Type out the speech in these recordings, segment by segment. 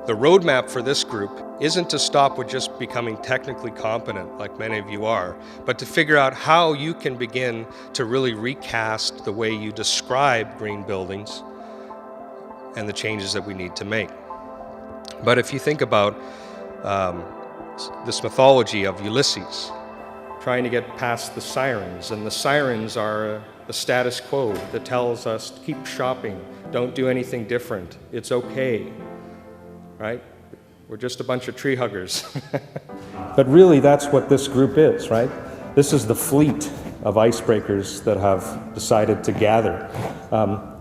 The roadmap for this group isn't to stop with just becoming technically competent, like many of you are, but to figure out how you can begin to really recast the way you describe green buildings and the changes that we need to make. But if you think about this mythology of Ulysses trying to get past the sirens, and the sirens are the status quo that tells us to keep shopping, don't do anything different, it's okay, right? We're just a bunch of tree huggers. But really that's what this group is, right? This is the fleet of icebreakers that have decided to gather.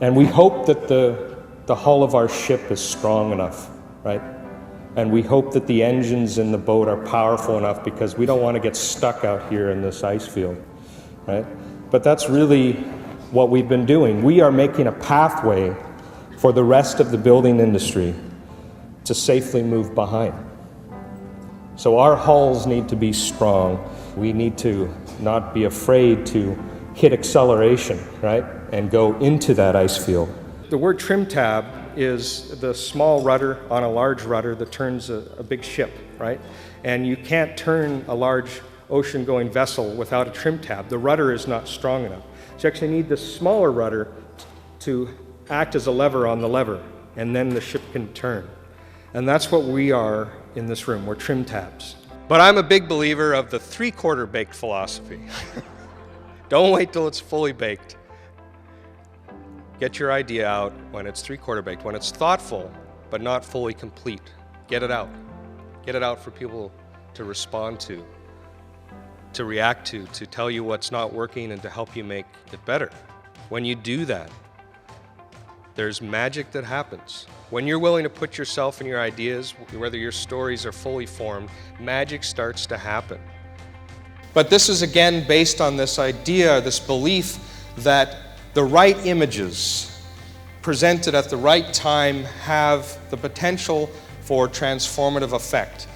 And we hope that the hull of our ship is strong enough, right? And we hope that the engines in the boat are powerful enough, because we don't want to get stuck out here in this ice field, right? But that's really what we've been doing. We are making a pathway for the rest of the building industry to safely move behind. So our hulls need to be strong. We need to not be afraid to hit acceleration, right? And go into that ice field. The word trim tab is the small rudder on a large rudder that turns a big ship, right? And you can't turn a large ocean-going vessel without a trim tab. The rudder is not strong enough. So you actually need this smaller rudder to act as a lever on the lever, and then the ship can turn. And that's what we are in this room. We're trim tabs. But I'm a big believer of the three-quarter baked philosophy. Don't wait till it's fully baked. Get your idea out when it's three-quarter baked, when it's thoughtful but not fully complete. Get it out. Get it out for people to respond to react to tell you what's not working and to help you make it better. When you do that, there's magic that happens. When you're willing to put yourself and your ideas, whether your stories are fully formed, magic starts to happen. But this is again based on this idea, this belief that the right images presented at the right time have the potential for transformative effect.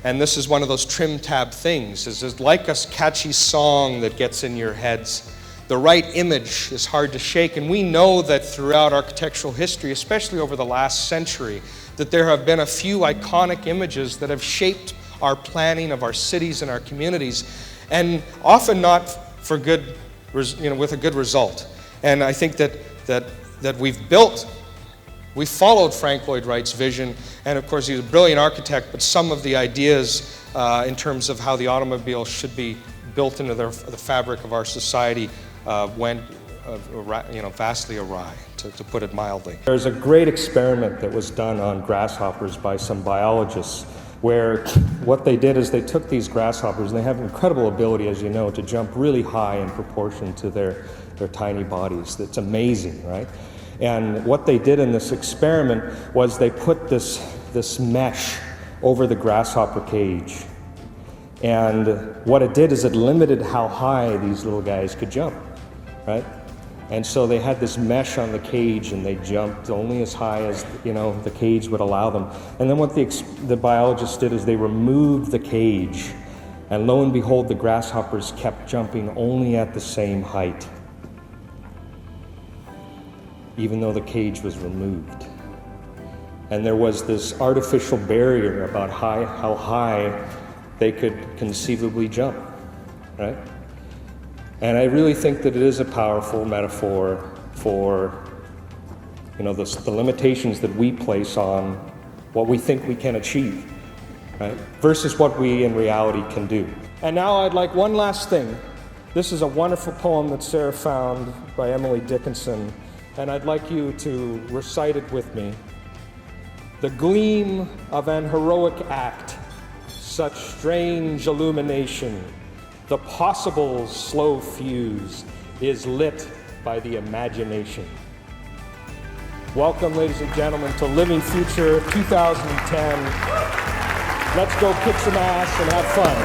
And this is one of those trim tab things. It's like a catchy song that gets in your heads. The right image is hard to shake, and we know that throughout architectural history, especially over the last century, that there have been a few iconic images that have shaped our planning of our cities and our communities, and often not for good, with a good result. And I think that we've followed Frank Lloyd Wright's vision, and of course he's a brilliant architect, but some of the ideas in terms of how the automobile should be built into the fabric of our society went vastly awry, to put it mildly. There's a great experiment that was done on grasshoppers by some biologists, where what they did is they took these grasshoppers, and they have incredible ability, as you know, to jump really high in proportion to their tiny bodies. That's amazing, right? And what they did in this experiment was they put this mesh over the grasshopper cage. And what it did is it limited how high these little guys could jump, right? And so they had this mesh on the cage, and they jumped only as high as the cage would allow them. And then what the biologists did is they removed the cage, and lo and behold, the grasshoppers kept jumping only at the same height, even though the cage was removed. And there was this artificial barrier about how high they could conceivably jump, right? And I really think that it is a powerful metaphor for the limitations that we place on what we think we can achieve, right? Versus what we in reality can do. And now I'd like one last thing. This is a wonderful poem that Sarah found by Emily Dickinson, and I'd like you to recite it with me. The gleam of an heroic act, such strange illumination, the possible's slow fuse is lit by the imagination. Welcome, ladies and gentlemen, to Living Future 2010. Let's go kick some ass and have fun.